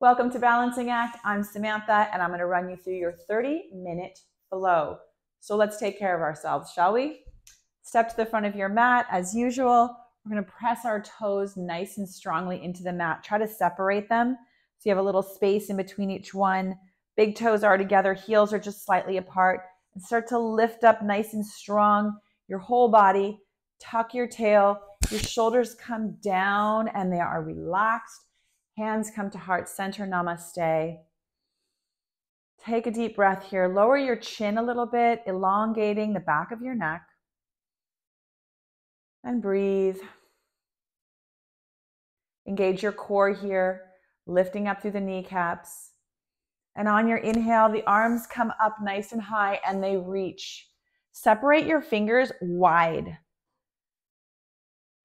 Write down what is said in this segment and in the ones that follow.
Welcome to Balancing Act. I'm Samantha, and I'm going to run you through your 30-minute flow. So let's take care of ourselves, shall we? Step to the front of your mat as usual. We're going to press our toes nice and strongly into the mat. Try to separate them so you have a little space in between each one. Big toes are together, heels are just slightly apart. And start to lift up nice and strong your whole body. Tuck your tail. Your shoulders come down and they are relaxed. Hands come to heart center, namaste. Take a deep breath here. Lower your chin a little bit, elongating the back of your neck. And breathe. Engage your core here, lifting up through the kneecaps. And on your inhale, the arms come up nice and high and they reach. Separate your fingers wide.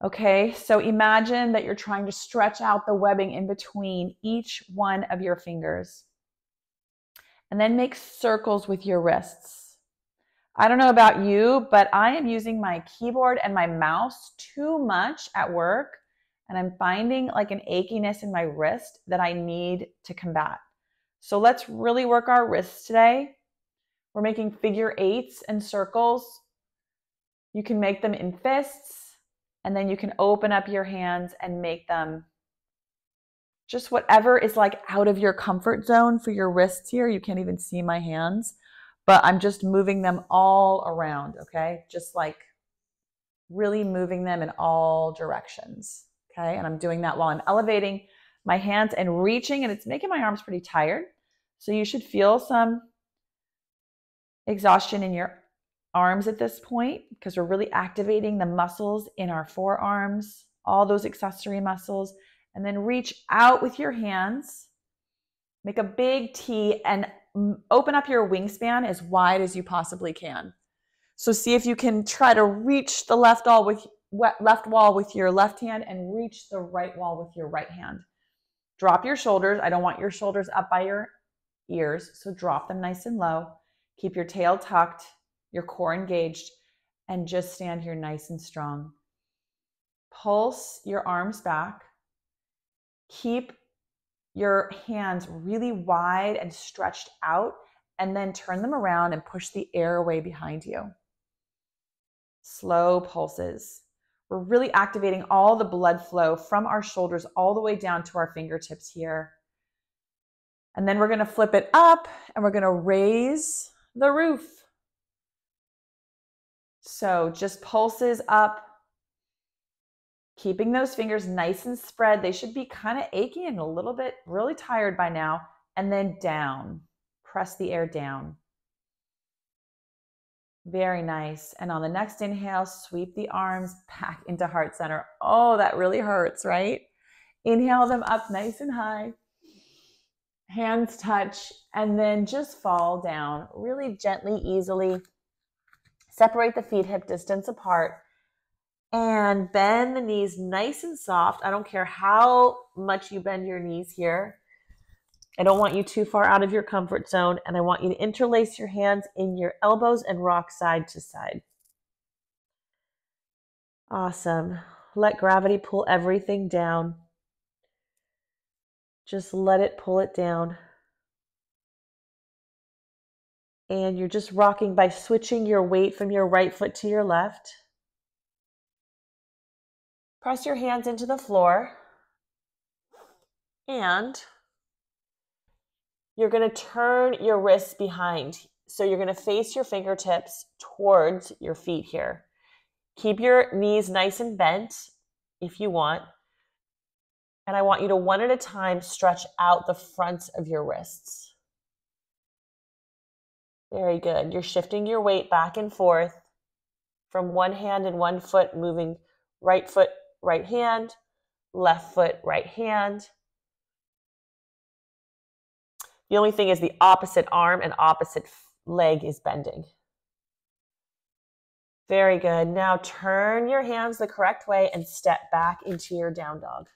Okay, so imagine that you're trying to stretch out the webbing in between each one of your fingers. And then make circles with your wrists. I don't know about you, but I am using my keyboard and my mouse too much at work, and I'm finding like an achiness in my wrist that I need to combat. So let's really work our wrists today. We're making figure eights and circles. You can make them in fists. And then you can open up your hands and make them just whatever is like out of your comfort zone for your wrists here. You can't even see my hands, but I'm just moving them all around, okay? Just like really moving them in all directions, okay? And I'm doing that while I'm elevating my hands and reaching, and it's making my arms pretty tired. So you should feel some exhaustion in your arms at this point because we're really activating the muscles in our forearms, all those accessory muscles, and then reach out with your hands, make a big T and open up your wingspan as wide as you possibly can. So see if you can try to reach the left wall with your left hand and reach the right wall with your right hand. Drop your shoulders. I don't want your shoulders up by your ears, so drop them nice and low. Keep your tail tucked, your core engaged, and just stand here nice and strong. Pulse your arms back. Keep your hands really wide and stretched out, and then turn them around and push the air away behind you. Slow pulses. We're really activating all the blood flow from our shoulders all the way down to our fingertips here. And then we're going to flip it up and we're going to raise the roof. So just pulses up, keeping those fingers nice and spread. They should be kind of achy and a little bit really tired by now. And then down, press the air down. Very nice. And on the next inhale, sweep the arms back into heart center. Oh, that really hurts, right? Inhale them up nice and high. Hands touch, and then just fall down really gently, easily. Separate the feet hip distance apart and bend the knees nice and soft. I don't care how much you bend your knees here. I don't want you too far out of your comfort zone, and I want you to interlace your hands in your elbows and rock side to side. Awesome. Let gravity pull everything down. Just let it pull it down. And you're just rocking by switching your weight from your right foot to your left. Press your hands into the floor. And you're going to turn your wrists behind. So you're going to face your fingertips towards your feet here. Keep your knees nice and bent if you want. And I want you to one at a time stretch out the fronts of your wrists. Very good. You're shifting your weight back and forth from one hand and one foot, moving right foot, right hand, left foot, right hand. The only thing is the opposite arm and opposite leg is bending. Very good. Now turn your hands the correct way and step back into your down dog.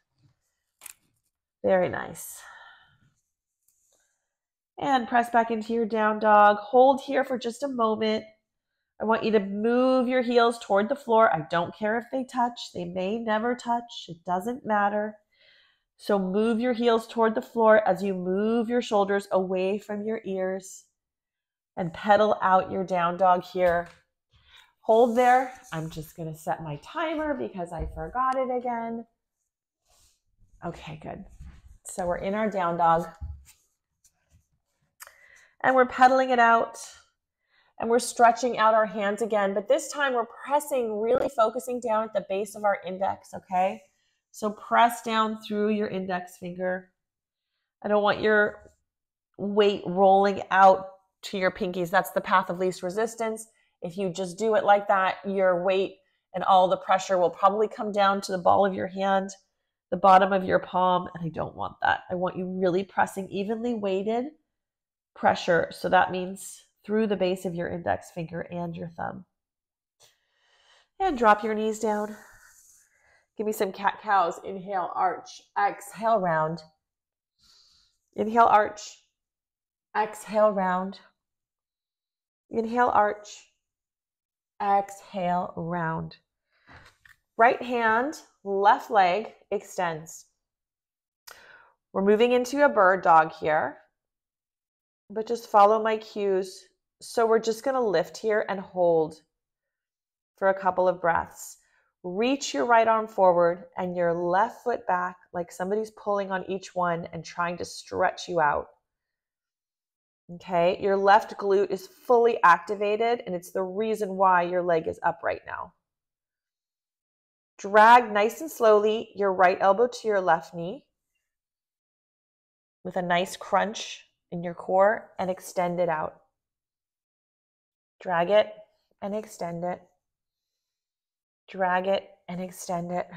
Very nice. And press back into your down dog. Hold here for just a moment. I want you to move your heels toward the floor. I don't care if they touch. They may never touch. It doesn't matter. So move your heels toward the floor as you move your shoulders away from your ears and pedal out your down dog here. Hold there. I'm just going to set my timer because I forgot it again. Okay, good. So we're in our down dog and we're pedaling it out and we're stretching out our hands again, but this time we're pressing, really focusing down at the base of our index, okay? So press down through your index finger. I don't want your weight rolling out to your pinkies. That's the path of least resistance. If you just do it like that, your weight and all the pressure will probably come down to the ball of your hand, the bottom of your palm, and I don't want that. I want you really pressing evenly weighted pressure. So that means through the base of your index finger and your thumb. And drop your knees down. Give me some cat cows. Inhale, arch. Exhale, round. Inhale, arch. Exhale, round. Inhale, arch. Exhale, round. Right hand, left leg extends. We're moving into a bird dog here, but just follow my cues. So we're just going to lift here and hold for a couple of breaths. Reach your right arm forward and your left foot back like somebody's pulling on each one and trying to stretch you out. Okay, your left glute is fully activated and it's the reason why your leg is up right now. Drag nice and slowly your right elbow to your left knee with a nice crunch in your core and extend it out. Drag it and extend it. Drag it and extend it.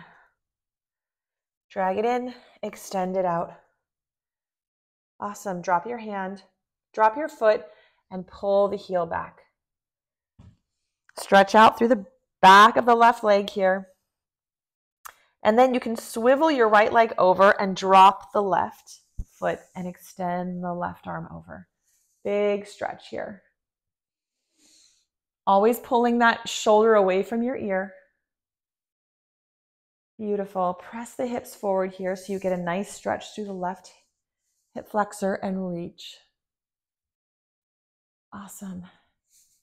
Drag it in, extend it out. Awesome. Drop your hand, drop your foot, and pull the heel back. Stretch out through the back of the left leg here. And then you can swivel your right leg over and drop the left foot and extend the left arm over. Big stretch here. Always pulling that shoulder away from your ear. Beautiful. Press the hips forward here so you get a nice stretch through the left hip flexor and reach. Awesome.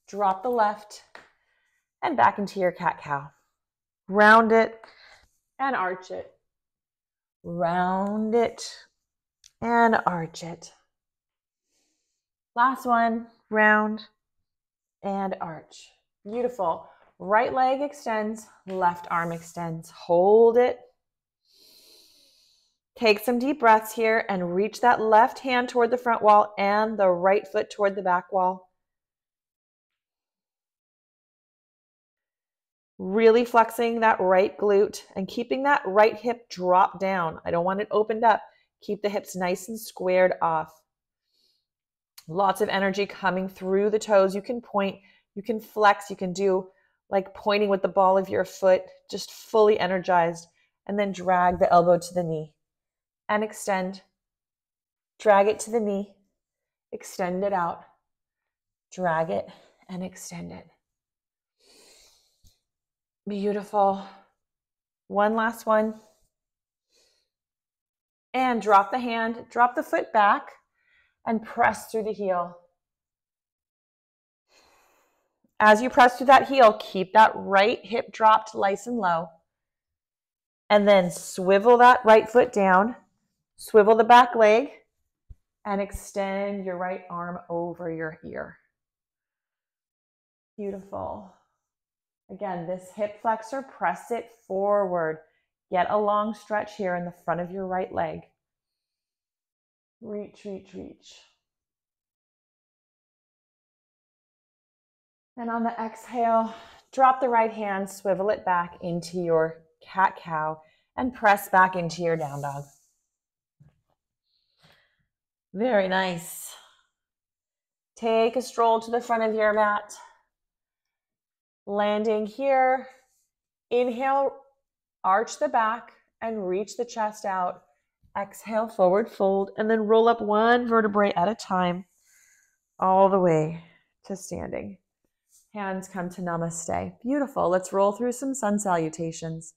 Drop the left and back into your cat-cow. Round it and arch it. Round it and arch it. Last one, round and arch. Beautiful. Right leg extends, left arm extends. Hold it. Take some deep breaths here and reach that left hand toward the front wall and the right foot toward the back wall. Really flexing that right glute and keeping that right hip drop down. I don't want it opened up. Keep the hips nice and squared off. Lots of energy coming through the toes. You can point, you can flex, you can do like pointing with the ball of your foot, just fully energized, and then drag the elbow to the knee and extend. Drag it to the knee, extend it out, drag it and extend it. Beautiful. One last one. And drop the hand, drop the foot back and press through the heel. As you press through that heel, keep that right hip dropped nice and low. And then swivel that right foot down, swivel the back leg, and extend your right arm over your ear. Beautiful. Again, this hip flexor, press it forward. Get a long stretch here in the front of your right leg. Reach, reach, reach. And on the exhale, drop the right hand, swivel it back into your cat-cow, and press back into your down dog. Very nice. Take a stroll to the front of your mat. Landing here. Inhale, arch the back and reach the chest out. Exhale, forward fold, and then roll up one vertebrae at a time all the way to standing. Hands come to namaste. Beautiful. Let's roll through some sun salutations.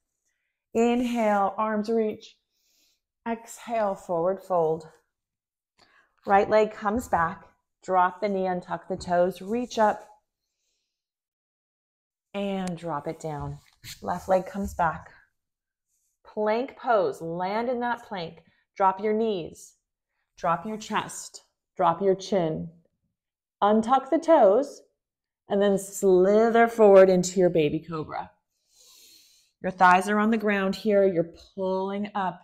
Inhale, arms reach. Exhale, forward fold. Right leg comes back. Drop the knee, untuck the toes, reach up and drop it down. Left leg comes back. Plank pose, land in that plank. Drop your knees, drop your chest, drop your chin. Untuck the toes and then slither forward into your baby cobra. Your thighs are on the ground here. You're pulling up.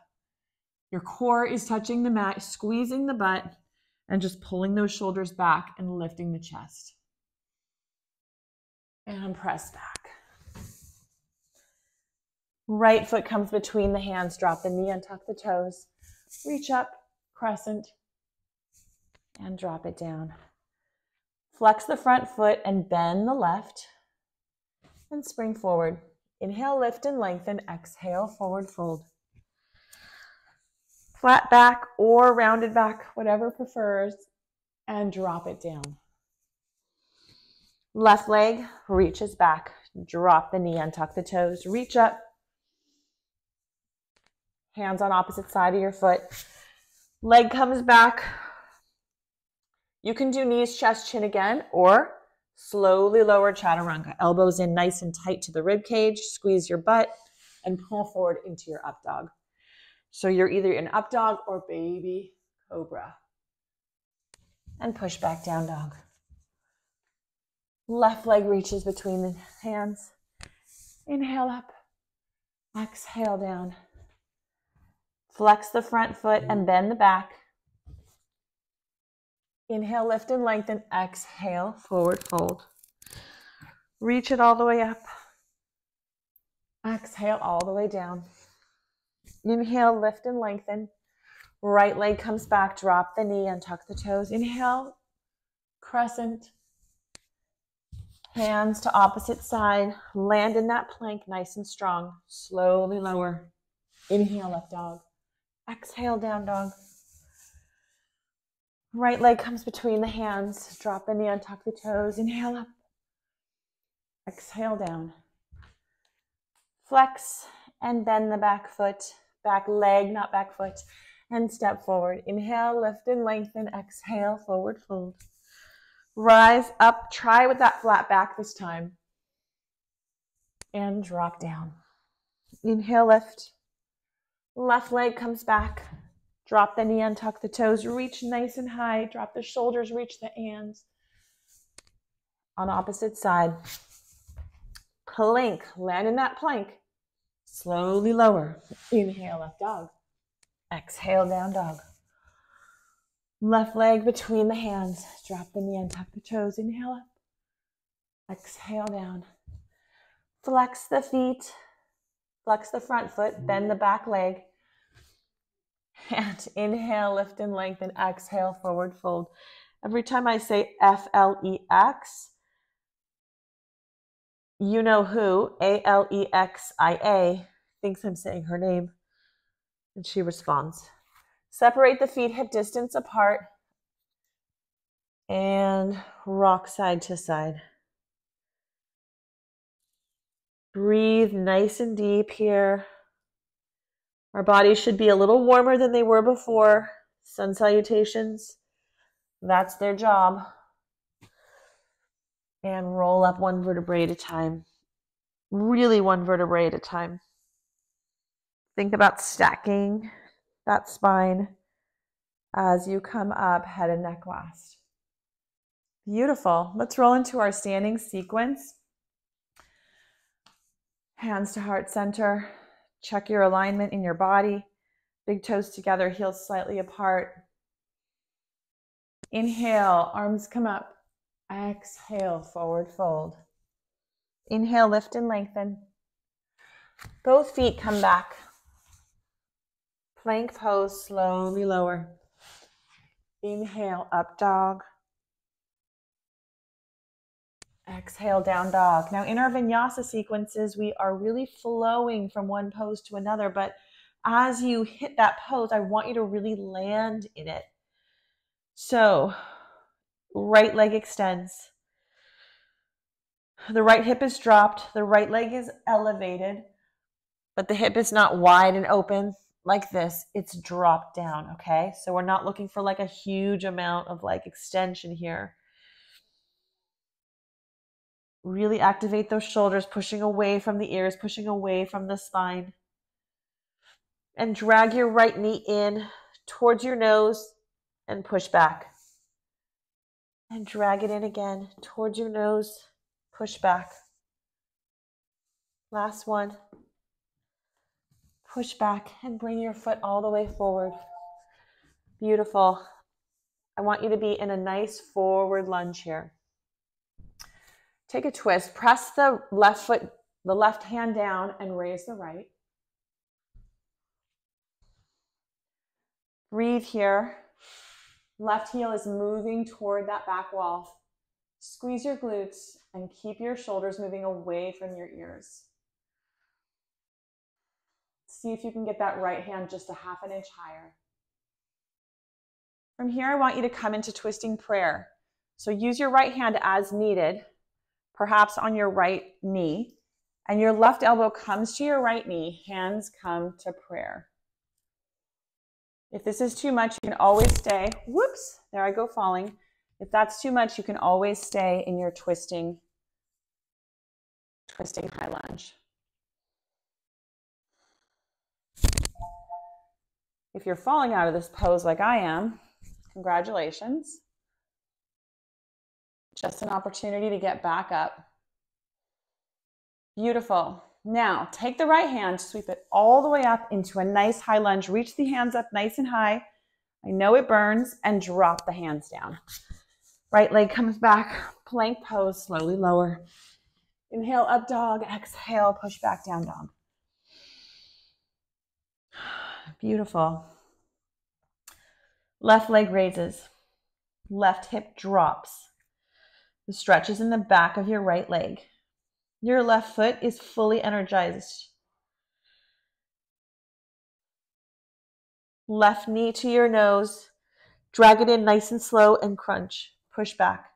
Your core is touching the mat, squeezing the butt, and just pulling those shoulders back and lifting the chest. And press back. Right foot comes between the hands. Drop the knee, untuck the toes. Reach up, crescent, and drop it down. Flex the front foot and bend the left. And spring forward. Inhale, lift and lengthen. Exhale, forward fold. Flat back or rounded back, whatever prefers, and drop it down. Left leg reaches back. Drop the knee, untuck the toes, reach up. Hands on opposite side of your foot. Leg comes back. You can do knees, chest, chin again, or slowly lower chaturanga. Elbows in nice and tight to the rib cage. Squeeze your butt and pull forward into your up dog. So you're either in up dog or baby cobra. And push back down dog. Left leg reaches between the hands. Inhale up. Exhale down. Flex the front foot and bend the back. Inhale, lift and lengthen. Exhale, forward fold. Reach it all the way up. Exhale all the way down. Inhale, lift and lengthen. Right leg comes back. Drop the knee, untuck the toes. Inhale, crescent. Hands to opposite side. Land in that plank nice and strong. Slowly lower. Inhale, up dog. Exhale, down dog. Right leg comes between the hands. Drop the knee, untuck the toes. Inhale up. Exhale down. Flex and bend the back foot. Back leg, not back foot. And step forward. Inhale, lift and lengthen. Exhale, forward fold. Rise up. Try with that flat back this time. And drop down. Inhale, lift. Left leg comes back. Drop the knee, untuck the toes. Reach nice and high. Drop the shoulders, reach the hands. On opposite side. Plank. Land in that plank. Slowly lower. Inhale, up dog. Exhale, down dog. Left leg between the hands. Drop the knee, untuck the toes. Inhale up. Exhale down. Flex the feet. Flex the front foot. Bend the back leg. And inhale, lift and lengthen. Exhale, forward fold. Every time I say F-L-E-X, you know who, A-L-E-X-I-A, thinks I'm saying her name. And she responds. Separate the feet hip distance apart. And rock side to side. Breathe nice and deep here. Our bodies should be a little warmer than they were before. Sun salutations. That's their job. And roll up one vertebrae at a time. Really one vertebrae at a time. Think about stacking that spine as you come up, head and neck last. Beautiful. Let's roll into our standing sequence. Hands to heart center. Check your alignment in your body. Big toes together, heels slightly apart. Inhale, arms come up. Exhale, forward fold. Inhale, lift and lengthen. Both feet come back. Plank pose, slowly lower. Inhale, up dog. Exhale, down dog. Now in our vinyasa sequences, we are really flowing from one pose to another, but as you hit that pose, I want you to really land in it. So, right leg extends. The right hip is dropped. The right leg is elevated, but the hip is not wide and open. like this, it's dropped down, okay? So we're not looking for like a huge amount of like extension here. Really activate those shoulders, pushing away from the ears, pushing away from the spine. And drag your right knee in towards your nose and push back. And drag it in again towards your nose, push back. Last one. Push back and bring your foot all the way forward. Beautiful. I want you to be in a nice forward lunge here. Take a twist, press the left foot, the left hand down and raise the right. Breathe here. Left heel is moving toward that back wall. Squeeze your glutes and keep your shoulders moving away from your ears. See if you can get that right hand just a half an inch higher. From here, I want you to come into twisting prayer. So use your right hand as needed, perhaps on your right knee, and your left elbow comes to your right knee, hands come to prayer. If this is too much, you can always stay, whoops, there I go falling. If that's too much, you can always stay in your twisting high lunge. If you're falling out of this pose like I am, congratulations. Just an opportunity to get back up. Beautiful. Now, take the right hand, sweep it all the way up into a nice high lunge. Reach the hands up nice and high. I know it burns, and drop the hands down. Right leg comes back, plank pose, slowly lower. Inhale, up dog. Exhale, push back, down dog. Beautiful. Left leg raises. Left hip drops. The stretch is in the back of your right leg. Your left foot is fully energized. Left knee to your nose. Drag it in nice and slow and crunch. Push back.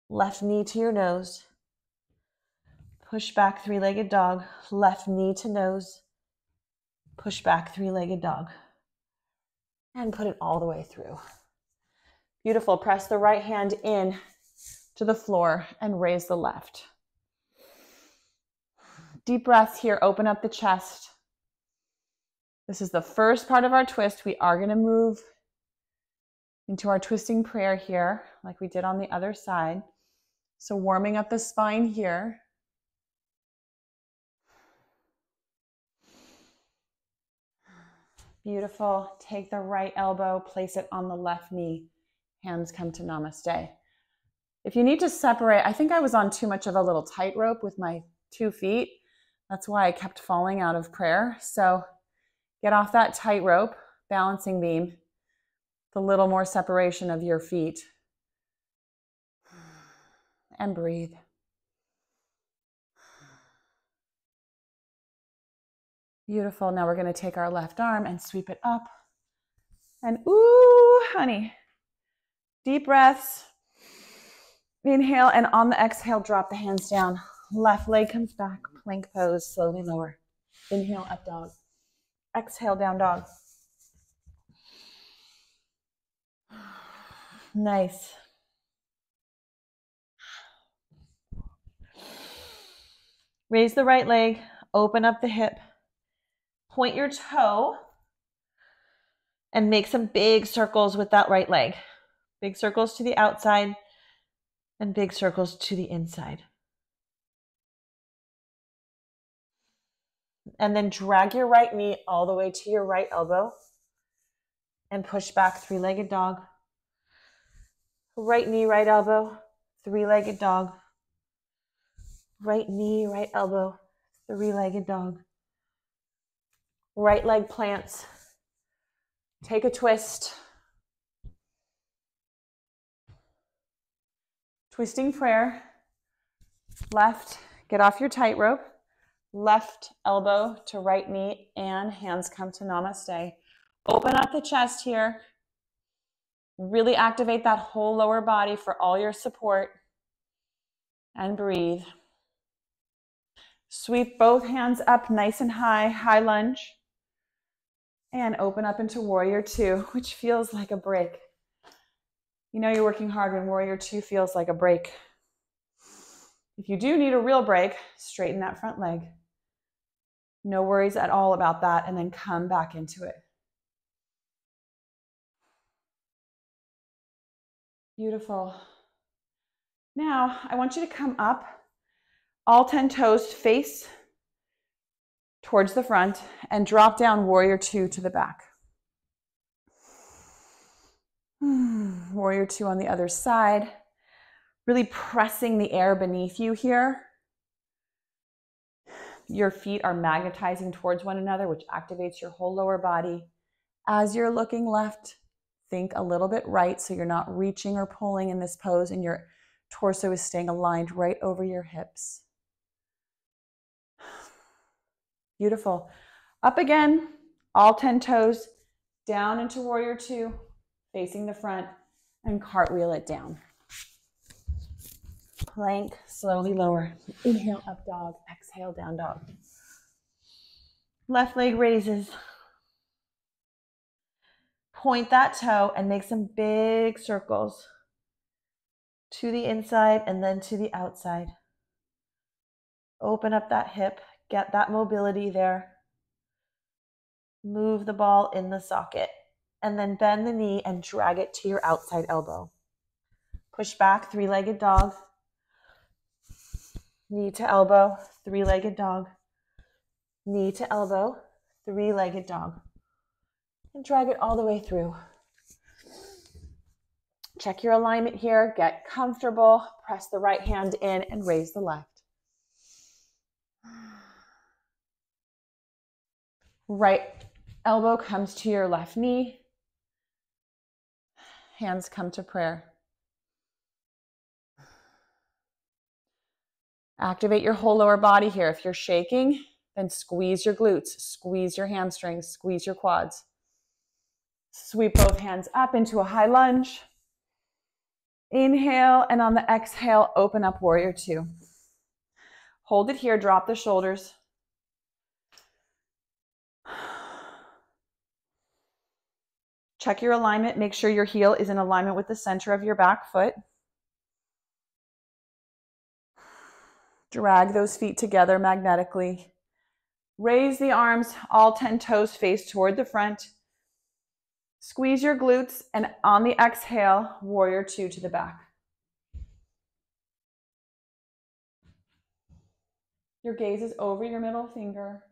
Left knee to your nose. Push back, three-legged dog. Left knee to nose. Push back, three-legged dog. And put it all the way through. Beautiful. Press the right hand in to the floor and raise the left. Deep breaths here. Open up the chest. This is the first part of our twist. We are going to move into our twisting prayer here, like we did on the other side. So warming up the spine here. Beautiful. Take the right elbow, place it on the left knee. Hands come to namaste. If you need to separate, I think I was on too much of a little tightrope with my 2 feet. That's why I kept falling out of prayer. So get off that tightrope, balancing beam, the little more separation of your feet. And breathe. Beautiful. Now we're going to take our left arm and sweep it up. And ooh, honey. Deep breaths. Inhale, and on the exhale, drop the hands down. Left leg comes back, plank pose, slowly lower. Inhale, up dog. Exhale, down dog. Nice. Raise the right leg, open up the hip. Point your toe and make some big circles with that right leg. Big circles to the outside and big circles to the inside. And then drag your right knee all the way to your right elbow and push back, three-legged dog. Right knee, right elbow, three-legged dog. Right knee, right elbow, three-legged dog. Right leg plants. Take a twist. Twisting prayer. Left, get off your tightrope. Left elbow to right knee and hands come to namaste. Open up the chest here. Really activate that whole lower body for all your support. And breathe. Sweep both hands up nice and high, high lunge. And open up into warrior two, which feels like a break. You know you're working hard when warrior two feels like a break. If you do need a real break, straighten that front leg. No worries at all about that, and then come back into it. Beautiful. Now, I want you to come up, all 10 toes face towards the front, and drop down warrior two to the back. Warrior two on the other side. Really pressing the air beneath you here. Your feet are magnetizing towards one another, which activates your whole lower body. As you're looking left, think a little bit right so you're not reaching or pulling in this pose and your torso is staying aligned right over your hips. Beautiful. Up again, all 10 toes, down into warrior two, facing the front, and cartwheel it down. Plank, slowly lower. Inhale, up dog. Exhale, down dog. Left leg raises. Point that toe and make some big circles to the inside and then to the outside. Open up that hip, get that mobility there. Move the ball in the socket and then bend the knee and drag it to your outside elbow. Push back, three-legged dog. Knee to elbow, three-legged dog. Knee to elbow, three-legged dog. And drag it all the way through. Check your alignment here, get comfortable, press the right hand in and raise the left. Right elbow comes to your left knee. Hands come to prayer. Activate your whole lower body here. If you're shaking, then squeeze your glutes, squeeze your hamstrings, squeeze your quads. Sweep both hands up into a high lunge. Inhale, and on the exhale, open up warrior two. Hold it here, drop the shoulders. Check your alignment. Make sure your heel is in alignment with the center of your back foot. Drag those feet together magnetically. Raise the arms, all 10 toes face toward the front. Squeeze your glutes, and on the exhale, warrior two to the back. Your gaze is over your middle finger.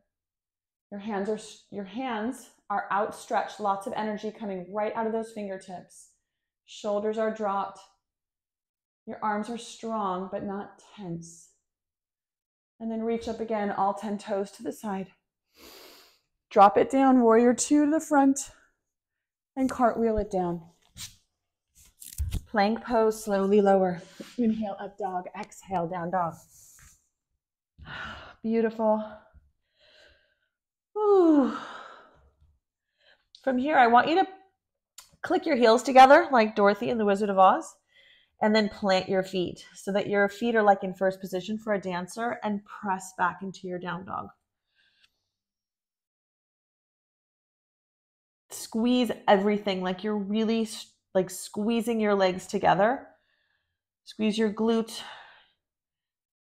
Your hands are outstretched, lots of energy coming right out of those fingertips. Shoulders are dropped. Your arms are strong, but not tense. And then reach up again, all 10 toes to the side. Drop it down, warrior two to the front, and cartwheel it down. Plank pose, slowly lower. Inhale, up dog. Exhale, down dog. Beautiful. Ooh. From here, I want you to click your heels together like Dorothy in The Wizard of Oz, and then plant your feet so that your feet are like in first position for a dancer, and press back into your down dog. Squeeze everything like you're really like squeezing your legs together. Squeeze your glutes.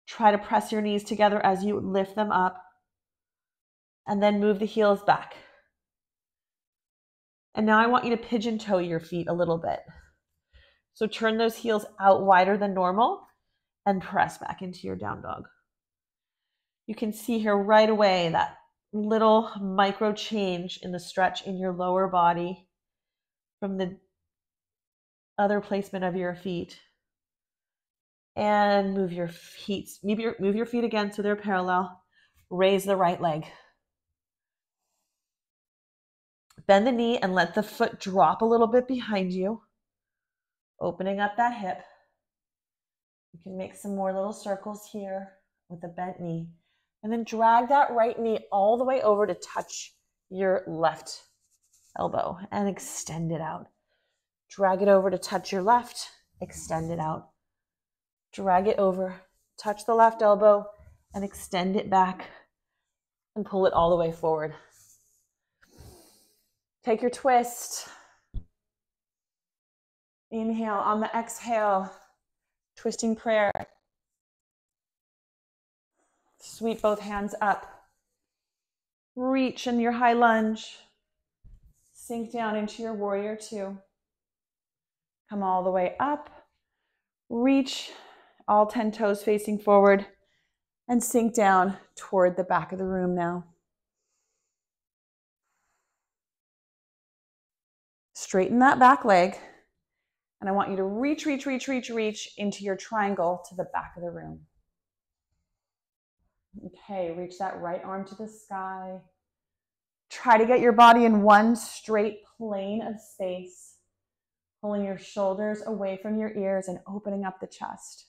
Try to press your knees together as you lift them up, and then move the heels back. And now I want you to pigeon toe your feet a little bit. So turn those heels out wider than normal and press back into your down dog. You can see here right away that little micro change in the stretch in your lower body from the other placement of your feet. And move your feet again so they're parallel. Raise the right leg. Bend the knee and let the foot drop a little bit behind you, opening up that hip. You can make some more little circles here with a bent knee. And then drag that right knee all the way over to touch your left elbow and extend it out. Drag it over to touch your left, extend it out. Drag it over, touch the left elbow, and extend it back and pull it all the way forward. Take your twist. Inhale. On the exhale, twisting prayer. Sweep both hands up. Reach in your high lunge. Sink down into your warrior two. Come all the way up. Reach, all 10 toes facing forward, and sink down toward the back of the room now. Straighten that back leg. And I want you to reach, reach, reach, reach, reach into your triangle to the back of the room. Okay, reach that right arm to the sky. Try to get your body in one straight plane of space, pulling your shoulders away from your ears and opening up the chest.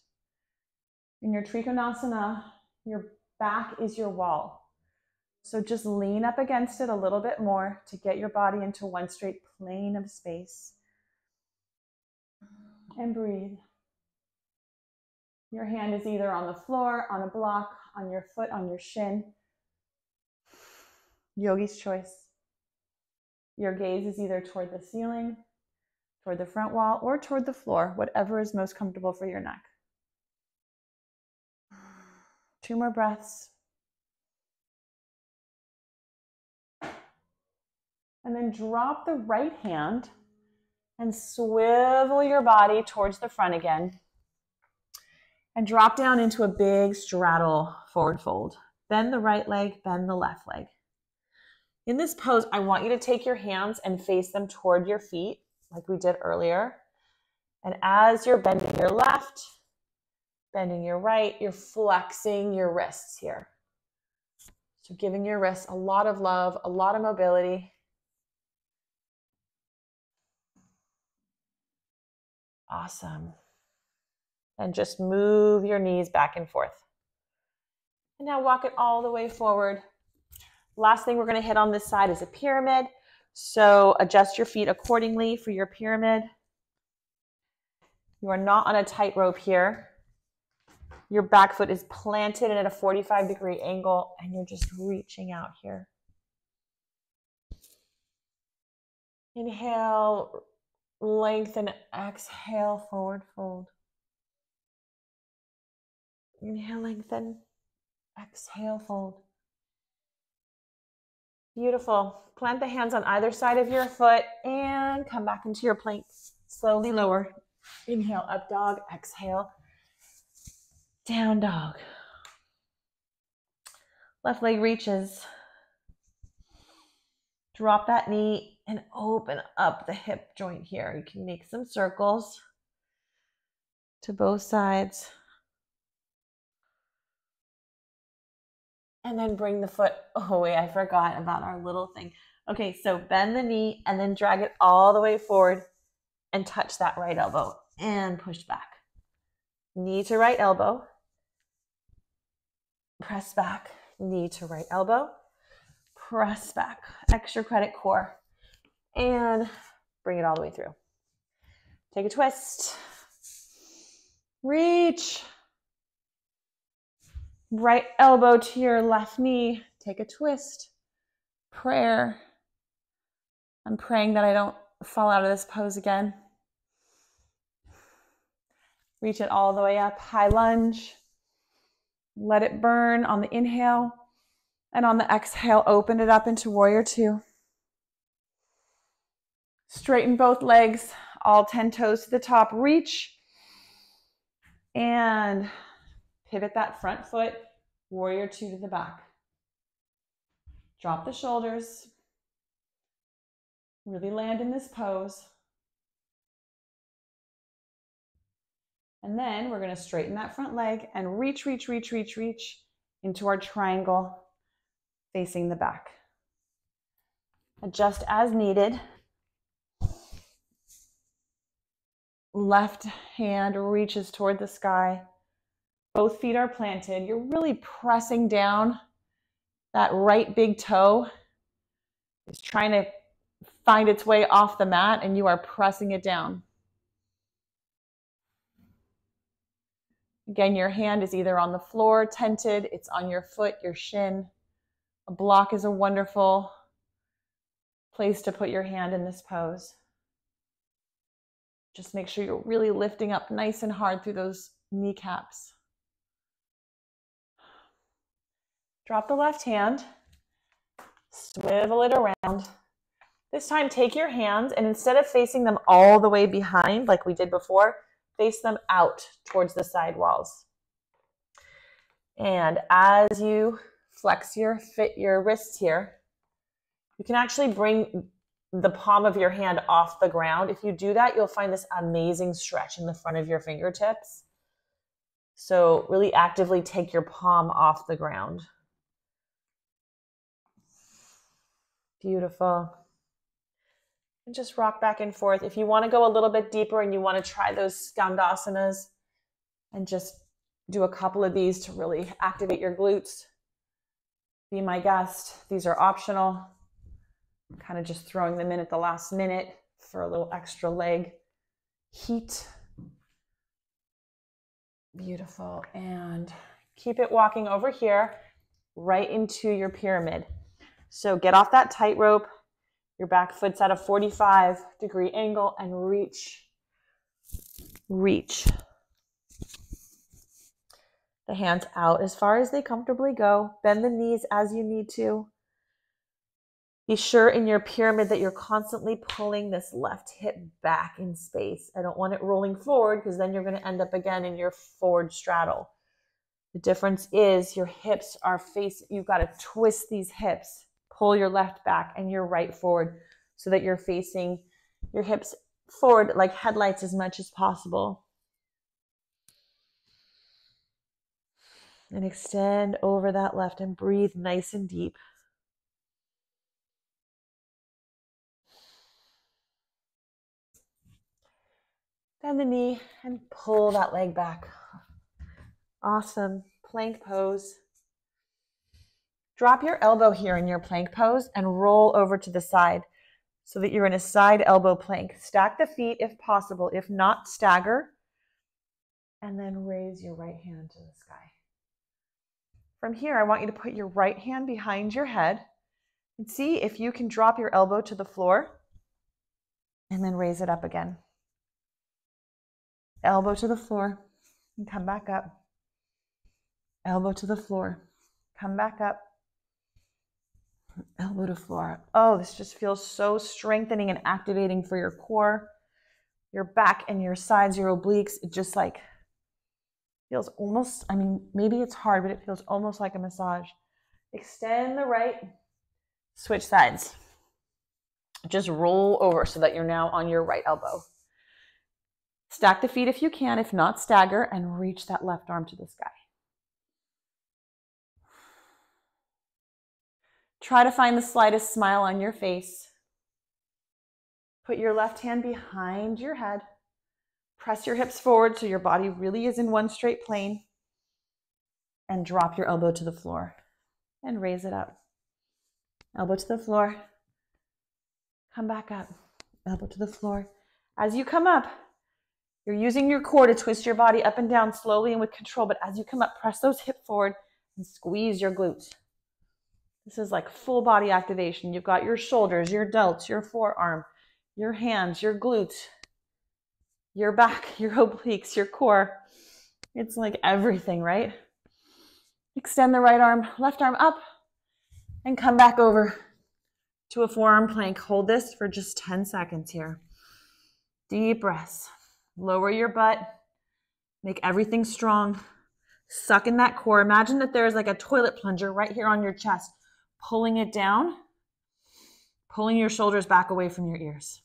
In your Trikonasana, your back is your wall. So just lean up against it a little bit more to get your body into one straight plane of space. And breathe. Your hand is either on the floor, on a block, on your foot, on your shin. Yogi's choice. Your gaze is either toward the ceiling, toward the front wall, or toward the floor, whatever is most comfortable for your neck. 2 more breaths. And then drop the right hand and swivel your body towards the front again. And drop down into a big straddle forward fold. Bend the right leg, bend the left leg. In this pose, I want you to take your hands and face them toward your feet, like we did earlier. And as you're bending your left, bending your right, you're flexing your wrists here. So giving your wrists a lot of love, a lot of mobility. Awesome. And just move your knees back and forth. And now walk it all the way forward. Last thing we're going to hit on this side is a pyramid. So adjust your feet accordingly for your pyramid. You are not on a tightrope here. Your back foot is planted at a 45-degree angle, and you're just reaching out here. Inhale, lengthen, exhale, forward fold. Inhale, lengthen, exhale, fold. Beautiful. Plant the hands on either side of your foot and come back into your plank. Slowly lower. Inhale, up dog, exhale, down dog. Left leg reaches. Drop that knee and open up the hip joint here. You can make some circles to both sides. And then bring the foot, oh wait, I forgot about our little thing. Okay, so bend the knee and then drag it all the way forward and touch that right elbow and push back. Knee to right elbow. Press back, knee to right elbow. Press back, extra credit core. And bring it all the way through. Take a twist. Reach. Right elbow to your left knee. Take a twist. Prayer. I'm praying that I don't fall out of this pose again. Reach it all the way up. High lunge. Let it burn on the inhale. And on the exhale, open it up into warrior two. Straighten both legs. All 10 toes to the top. Reach. And pivot that front foot, warrior two to the back. Drop the shoulders. Really land in this pose. And then we're going to straighten that front leg and reach, reach, reach, reach, reach into our triangle facing the back. Adjust as needed. Left hand reaches toward the sky. Both feet are planted. You're really pressing down. That right big toe is trying to find its way off the mat, and you are pressing it down. Again, your hand is either on the floor, tented, it's on your foot, your shin. A block is a wonderful place to put your hand in this pose. Just make sure you're really lifting up nice and hard through those kneecaps. Drop the left hand, swivel it around. This time, take your hands and instead of facing them all the way behind like we did before, face them out towards the side walls. And as you flex your wrists here, you can actually bring the palm of your hand off the ground. If you do that, you'll find this amazing stretch in the front of your fingertips. So really actively take your palm off the ground. Beautiful. And just rock back and forth. If you want to go a little bit deeper and you want to try those skandhasanas and just do a couple of these to really activate your glutes, be my guest. These are optional. I'm kind of just throwing them in at the last minute for a little extra leg heat. Beautiful. And keep it walking over here right into your pyramid. So get off that tightrope. Your back foot's at a 45-degree angle and reach. The hands out as far as they comfortably go. Bend the knees as you need to. Be sure in your pyramid that you're constantly pulling this left hip back in space. I don't want it rolling forward because then you're going to end up again in your forward straddle. The difference is your hips are facing, you've got to twist these hips, pull your left back and your right forward so that you're facing your hips forward like headlights as much as possible. And extend over that left and breathe nice and deep. Bend the knee and pull that leg back. Awesome. Plank pose. Drop your elbow here in your plank pose and roll over to the side so that you're in a side elbow plank. Stack the feet if possible. If not, stagger. And then raise your right hand to the sky. From here, I want you to put your right hand behind your head and see if you can drop your elbow to the floor and then raise it up again. Elbow to the floor and come back up. Elbow to the floor, come back up. Elbow to floor. Oh, this just feels so strengthening and activating for your core, your back and your sides, your obliques. It just like feels almost, I mean, maybe it's hard, but it feels almost like a massage. Extend the right, switch sides. Just roll over so that you're now on your right elbow. Stack the feet if you can. If not, stagger and reach that left arm to the sky. Try to find the slightest smile on your face. Put your left hand behind your head. Press your hips forward so your body really is in one straight plane. And drop your elbow to the floor. And raise it up. Elbow to the floor. Come back up. Elbow to the floor. As you come up, you're using your core to twist your body up and down slowly and with control. But as you come up, press those hips forward and squeeze your glutes. This is like full body activation. You've got your shoulders, your delts, your forearm, your hands, your glutes, your back, your obliques, your core. It's like everything, right? Extend the right arm, left arm up, and come back over to a forearm plank. Hold this for just 10 seconds here. Deep breaths. Lower your butt. Make everything strong. Suck in that core. Imagine that there's like a toilet plunger right here on your chest. Pulling it down. Pulling your shoulders back away from your ears.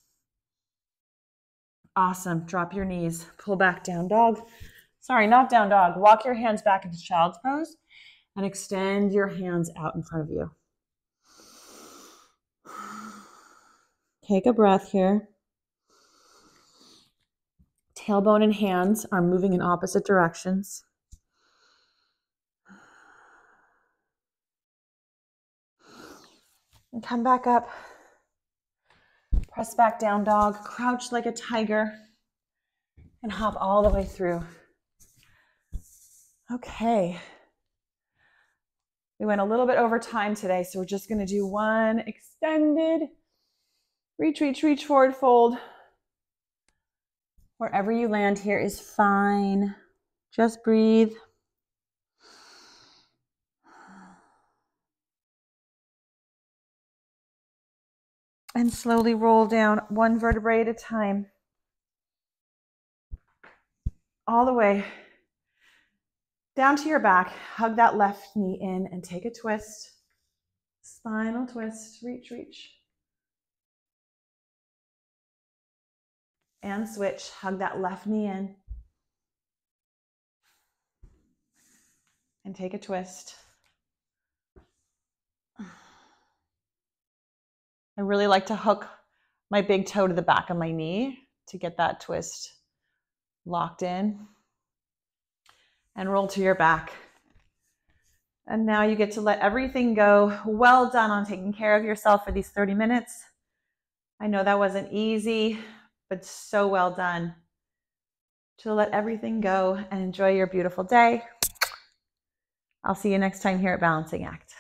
Awesome. Drop your knees. Pull back, down dog. Sorry, not down dog. Walk your hands back into child's pose and extend your hands out in front of you. Take a breath here. Tailbone and hands are moving in opposite directions. And come back up. Press back, down dog. Crouch like a tiger. And hop all the way through. Okay. We went a little bit over time today, so we're just going to do one extended Reach, reach, reach, forward fold. Wherever you land here is fine. Just breathe. And slowly roll down one vertebrae at a time. All the way down to your back. Hug that left knee in and take a twist. Spinal twist. Reach, reach. And switch. Hug that left knee in. And take a twist. I really like to hook my big toe to the back of my knee to get that twist locked in. And roll to your back. And now you get to let everything go. Well done on taking care of yourself for these 30 minutes. I know that wasn't easy, but so well done. To let everything go and enjoy your beautiful day. I'll see you next time here at Balancing Act.